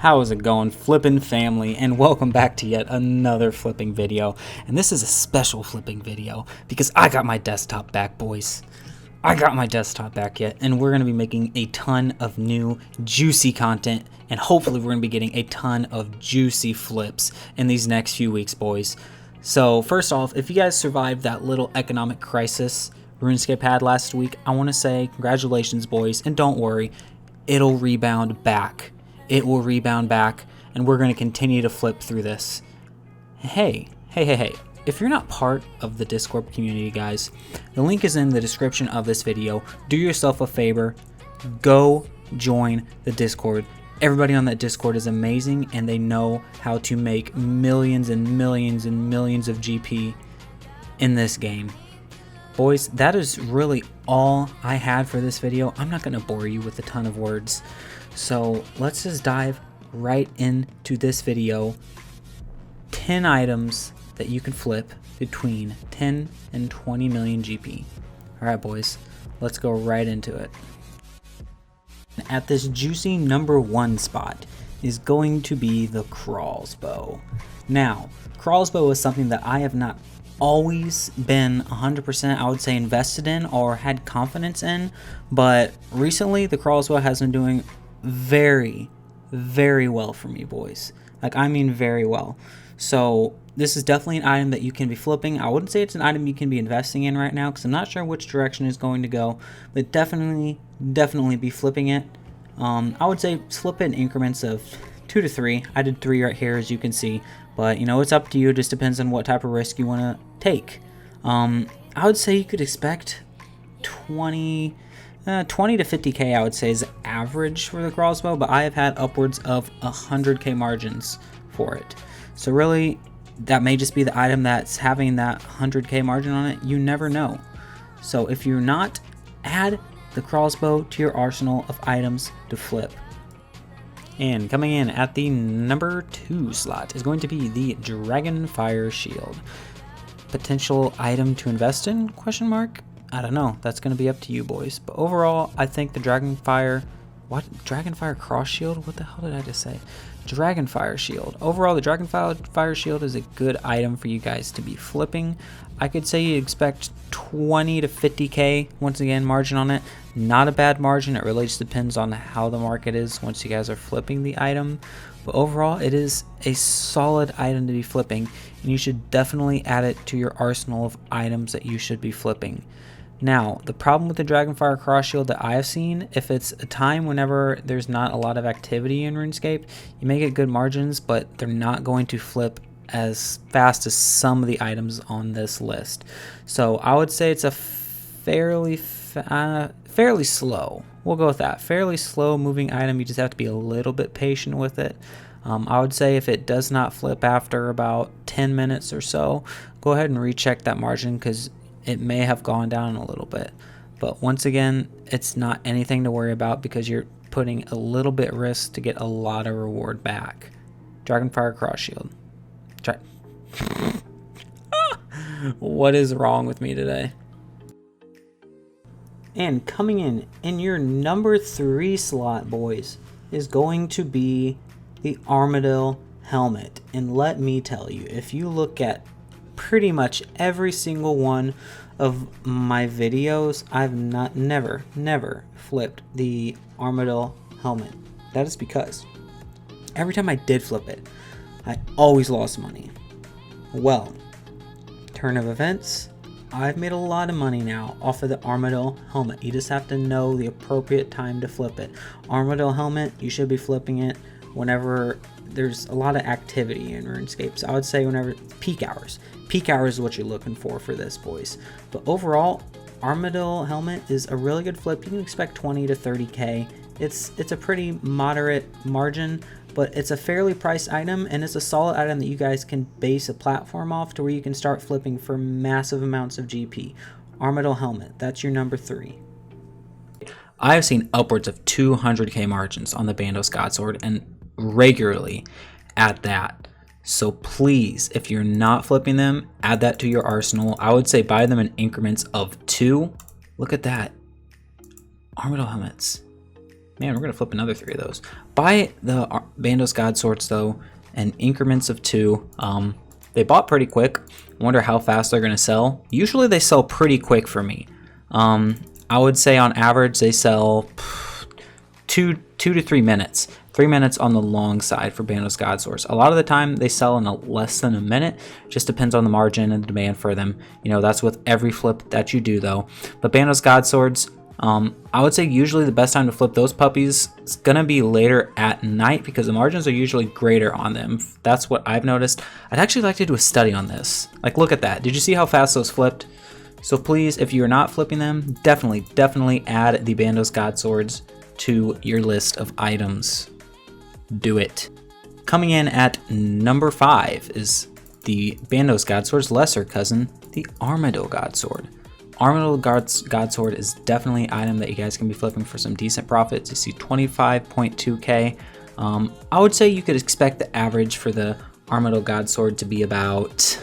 How's it going, flipping family, and welcome back to yet another flipping video. And this is a special flipping video because I got my desktop back, boys. I got my desktop back yet, and we're going to be making a ton of new juicy content, and hopefully we're going to be getting a ton of juicy flips in these next few weeks, boys. So first off, if you guys survived that little economic crisis RuneScape had last week, I want to say congratulations, boys, and don't worry, it'll rebound back. It will rebound back, and we're going to continue to flip through this. Hey, if you're not part of the Discord community, guys, the link is in the description of this video. Do yourself a favor, go join the Discord. Everybody on that Discord is amazing, and they know how to make millions and millions and millions of GP in this game. Boys, that is really all I had for this video. I'm not going to bore you with a ton of words. So let's just dive right into this video. 10 items that you can flip between 10 and 20 million GP. Alright, boys, let's go right into it. At this juicy number 1 spot is going to be the Crossbow. Now, Crossbow is something that I have not always been 100%, I would say, invested in or had confidence in, but recently the Crossbow has been doing very well for me, boys. Like, I mean very well. So this is definitely an item that you can be flipping. I wouldn't say it's an item you can be investing in right now because I'm not sure which direction it's going to go, but definitely be flipping it. I would say flip it in increments of 2 to 3. I did 3 right here, as you can see, but you know, it's up to you. It just depends on what type of risk you want to take. I would say you could expect 20 to 50k, I would say, is average for the Crossbow, but I have had upwards of 100k margins for it. So really, that may just be the item that's having that 100k margin on it. You never know. So if you're not, add the Crossbow to your arsenal of items to flip. And coming in at the number 2 slot is going to be the Dragonfire Shield. Potential item to invest in? Question mark? I don't know. That's going to be up to you, boys. But overall, I think the Dragonfire Cross Shield? What the hell did I just say? Dragonfire Shield. Overall, the Dragonfire Shield is a good item for you guys to be flipping. I could say you expect 20 to 50k, once again, margin on it. Not a bad margin. It really just depends on how the market is once you guys are flipping the item. But overall, it is a solid item to be flipping, and you should definitely add it to your arsenal of items that you should be flipping. Now, the problem with the Dragonfire Cross Shield that I have seen, if it's a time whenever there's not a lot of activity in RuneScape, you may get good margins, but they're not going to flip as fast as some of the items on this list. So I would say it's a fairly slow. We'll go with that. Fairly slow moving item. You just have to be a little bit patient with it. I would say if it does not flip after about 10 minutes or so, go ahead and recheck that margin because it may have gone down a little bit. But once again, it's not anything to worry about because you're putting a little bit risk to get a lot of reward back. Dragonfire Cross Shield. What is wrong with me today? And coming in your number 3 slot, boys, is going to be the Armadillo Helmet. And let me tell you, if you look at pretty much every single one of my videos, I've never flipped the Armadillo Helmet. That is because every time I did flip it, I always lost money. Well, turn of events, I've made a lot of money now off of the Armadillo Helmet. You just have to know the appropriate time to flip it. Armadillo Helmet, you should be flipping it whenever there's a lot of activity in RuneScape. So I would say whenever peak hours. Peak hours is what you're looking for this, boys. But overall, Armadillo Helmet is a really good flip. You can expect 20 to 30k. It's a pretty moderate margin, but it's a fairly priced item, and it's a solid item that you guys can base a platform off to where you can start flipping for massive amounts of GP. Armadillo Helmet, that's your number 3. I've seen upwards of 200k margins on the Bandos Sword, and regularly at that. So please, if you're not flipping them, add that to your arsenal. I would say buy them in increments of 2. Look at that. Armadillo helmets. Man, we're going to flip another 3 of those. Buy the Bandos God Swords, though, in increments of 2. They bought pretty quick. Wonder how fast they're going to sell. Usually they sell pretty quick for me. I would say on average they sell 2 to 3 minutes. 3 minutes on the long side for Bandos God Swords. A lot of the time they sell in less than a minute. Just depends on the margin and the demand for them. You know, that's with every flip that you do, though. But Bandos God Swords, I would say usually the best time to flip those puppies is gonna be later at night because the margins are usually greater on them. That's what I've noticed. I'd actually like to do a study on this. Like, look at that. Did you see how fast those flipped? So please, if you're not flipping them, definitely add the Bandos God Swords to your list of items. Do it. Coming in at number 5 is the Bandos God Sword's lesser cousin, the Armadillo God Sword. Armadillo God Sword is definitely an item that you guys can be flipping for some decent profits. You see 25.2k. I would say you could expect the average for the Armadillo God Sword to be about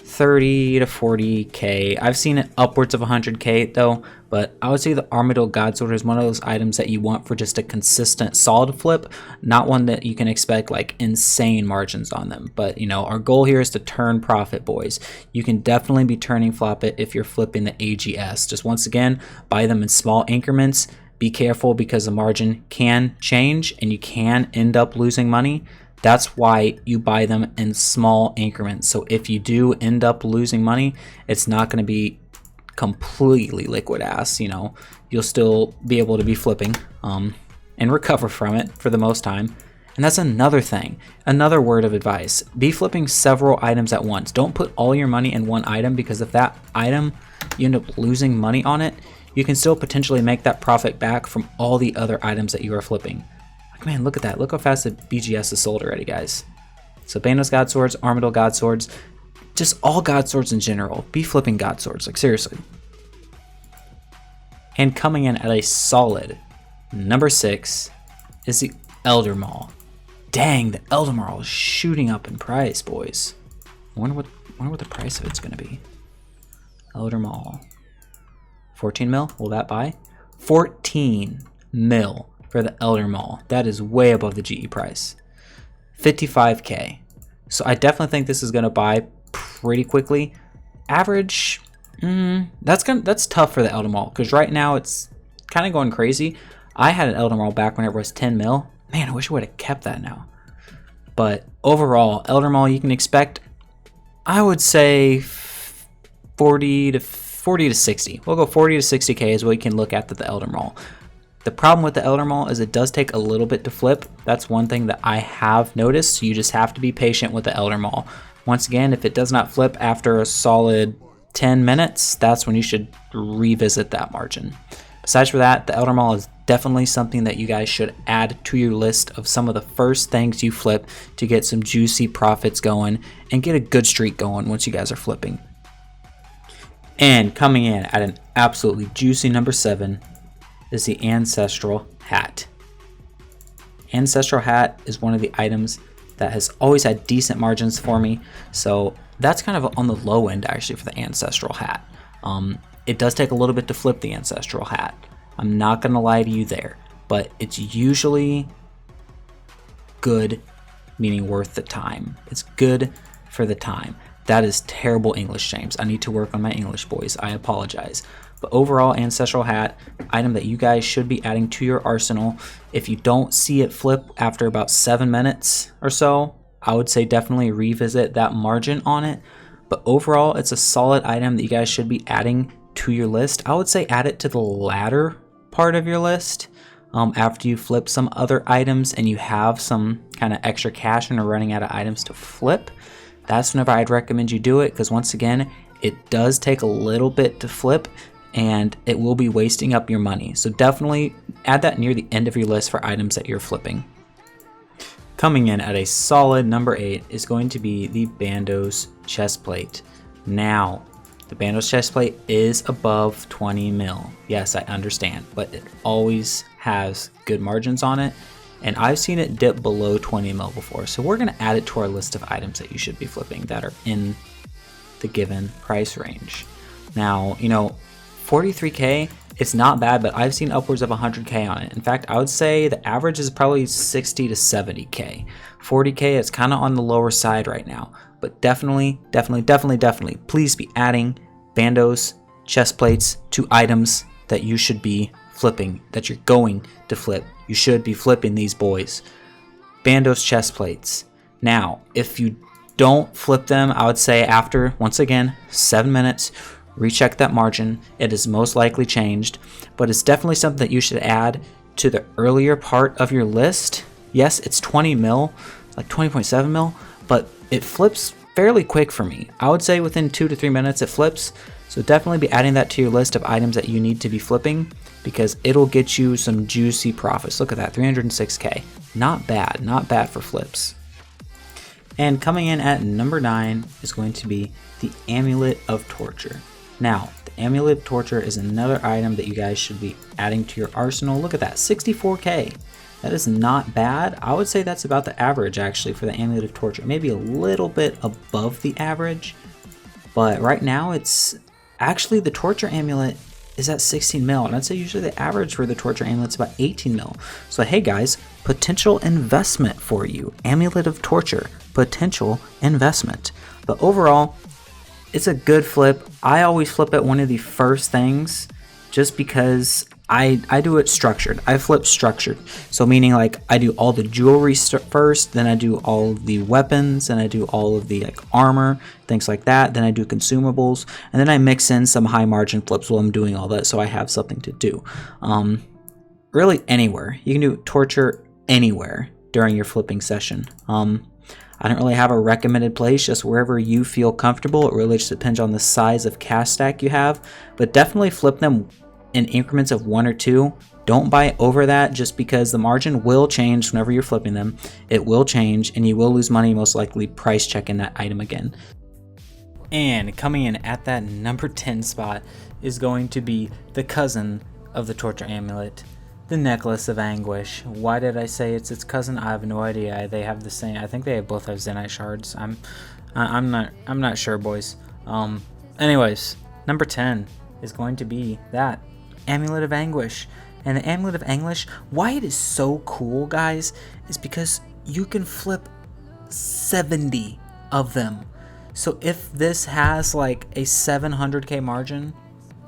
30 to 40k. I've seen it upwards of 100k though, but I would say the Armadillo God Sword is one of those items that you want for just a consistent solid flip, not one that you can expect like insane margins on them. But you know, our goal here is to turn profit, boys. You can definitely be turning profit if you're flipping the AGS. Just once again, buy them in small increments. Be careful because the margin can change and you can end up losing money. That's why you buy them in small increments. So if you do end up losing money, it's not going to be completely liquid ass. You know, you'll still be able to be flipping and recover from it for the most time. And that's another thing, another word of advice. Be flipping several items at once. Don't put all your money in one item, because if that item, you end up losing money on it, you can still potentially make that profit back from all the other items that you are flipping. Man, look at that. Look how fast the BGS is sold already, guys. So Bandos God Swords, Armadillo God Swords, just all God Swords in general. Be flipping God Swords, like seriously. And coming in at a solid number 6 is the Elder Maul. Dang, the Elder Maul is shooting up in price, boys. I wonder what the price of it's going to be. Elder Maul. 14 mil, will that buy? 14 mil. For the Elder Maul. That is way above the GE price. 55k. So I definitely think this is going to buy pretty quickly. Average, that's tough for the Elder Maul, because right now it's kind of going crazy. I had an Elder Maul back whenever it was 10 mil. Man, I wish I would have kept that now. But overall, Elder Maul, you can expect, I would say 40 to 60. We'll go 40 to 60k is what you can look at the Elder Maul. The problem with the Elder Maul is it does take a little bit to flip. That's one thing that I have noticed. So you just have to be patient with the Elder Maul. Once again, if it does not flip after a solid 10 minutes, that's when you should revisit that margin. Besides for that, the Elder Maul is definitely something that you guys should add to your list of some of the first things you flip to get some juicy profits going and get a good streak going once you guys are flipping. And coming in at an absolutely juicy number 7 is the Ancestral Hat. Ancestral Hat is one of the items that has always had decent margins for me, so that's kind of on the low end actually for the Ancestral Hat. It does take a little bit to flip the Ancestral Hat. I'm not gonna lie to you there, but it's usually good, meaning worth the time. It's good for the time. That is terrible English, James. I need to work on my English, boys. I apologize. But overall, Ancestral Hat, item that you guys should be adding to your arsenal. If you don't see it flip after about 7 minutes or so, I would say definitely revisit that margin on it. But overall, it's a solid item that you guys should be adding to your list. I would say add it to the latter part of your list. After you flip some other items and you have some kind of extra cash and are running out of items to flip, that's whenever I'd recommend you do it, because once again, it does take a little bit to flip and it will be wasting up your money. So definitely add that near the end of your list for items that you're flipping. Coming in at a solid number 8 is going to be the Bandos chestplate. Now, the Bandos chestplate is above 20 mil. Yes, I understand, but it always has good margins on it. And I've seen it dip below 20 mil before. So we're gonna add it to our list of items that you should be flipping that are in the given price range. Now, you know, 43k, It's not bad, but I've seen upwards of 100k on it. In fact, I would say the average is probably 60 to 70k. 40k is kind of on the lower side right now, but definitely, please be adding Bandos chest plates to items that you should be flipping, that you're going to flip. You should be flipping these boys. Bandos chest plates. Now, if you don't flip them, I would say after, once again, 7 minutes, recheck that margin. It is most likely changed, but it's definitely something that you should add to the earlier part of your list. Yes, it's 20 mil, like 20.7 mil, but it flips fairly quick for me. I would say within 2 to 3 minutes it flips. So definitely be adding that to your list of items that you need to be flipping, because it'll get you some juicy profits. Look at that, 306k. Not bad for flips. And coming in at number 9 is going to be the Amulet of Torture. Now, the Amulet of Torture is another item that you guys should be adding to your arsenal. Look at that, 64k. That is not bad. I would say that's about the average actually for the Amulet of Torture. Maybe a little bit above the average, but right now it's actually the Torture Amulet is at 16 mil, and I'd say usually the average for the Torture Amulet is about 18 mil. So hey guys, potential investment for you. Amulet of Torture, potential investment. But overall, it's a good flip. I always flip it one of the first things just because I do it structured. I flip structured. So meaning like I do all the jewelry first, then I do all the weapons, and I do all of the like armor, things like that. Then I do consumables, and then I mix in some high margin flips while I'm doing all that, so I have something to do. Really anywhere. You can do torture anywhere during your flipping session. I don't really have a recommended place, just wherever you feel comfortable. It really just depends on the size of cast stack you have, but definitely flip them in increments of 1 or 2. Don't buy over that, just because the margin will change whenever you're flipping them. It will change, and you will lose money most likely price checking that item again. And coming in at that number 10 spot is going to be the cousin of the Torture Amulet, the Necklace of Anguish. Why did I say it's its cousin? I have no idea. They have the same. I think they both have Zenyte shards. I'm not sure, boys. Anyways, number 10 is going to be that Amulet of Anguish. And the Amulet of Anguish, why it is so cool, guys, is because you can flip 70 of them. So if this has like a 700k margin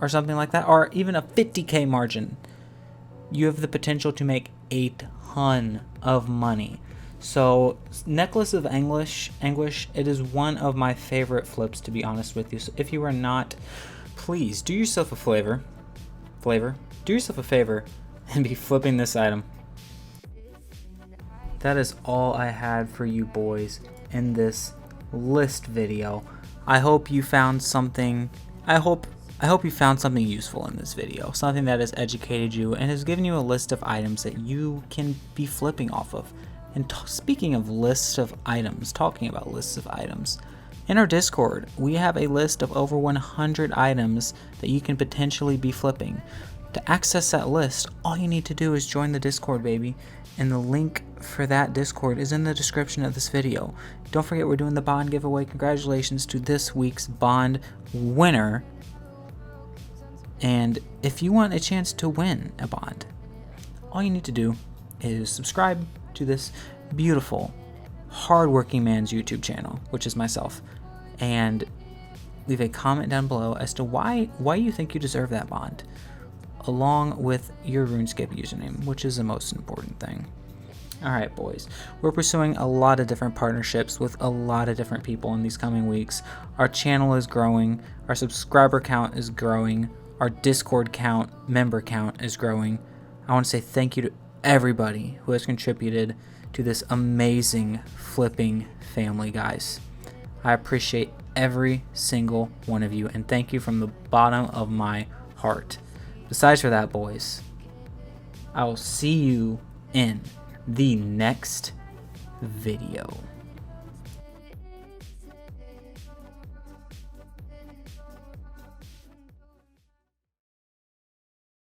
or something like that, or even a 50k margin, you have the potential to make a ton of money. So Necklace of Anguish, it is one of my favorite flips, to be honest with you. So if you are not, please do yourself a do yourself a favor and be flipping this item. That is all I had for you boys in this list video. I hope you found something. I hope you found something useful in this video, something that has educated you and has given you a list of items that you can be flipping off of. And speaking of lists of items, talking about lists of items, in our Discord, we have a list of over 100 items that you can potentially be flipping. To access that list, all you need to do is join the Discord, baby. And the link for that Discord is in the description of this video. Don't forget, we're doing the bond giveaway. Congratulations to this week's bond winner. And if you want a chance to win a bond, all you need to do is subscribe to this beautiful, hardworking man's YouTube channel, which is myself, and leave a comment down below as to why you think you deserve that bond, along with your RuneScape username, which is the most important thing. Alright boys, we're pursuing a lot of different partnerships with a lot of different people in these coming weeks. Our channel is growing, our subscriber count is growing, our Discord count, member count is growing. I want to say thank you to everybody who has contributed to this amazing flipping family, guys. I appreciate every single one of you, and thank you from the bottom of my heart. Besides for that, boys, I will see you in the next video.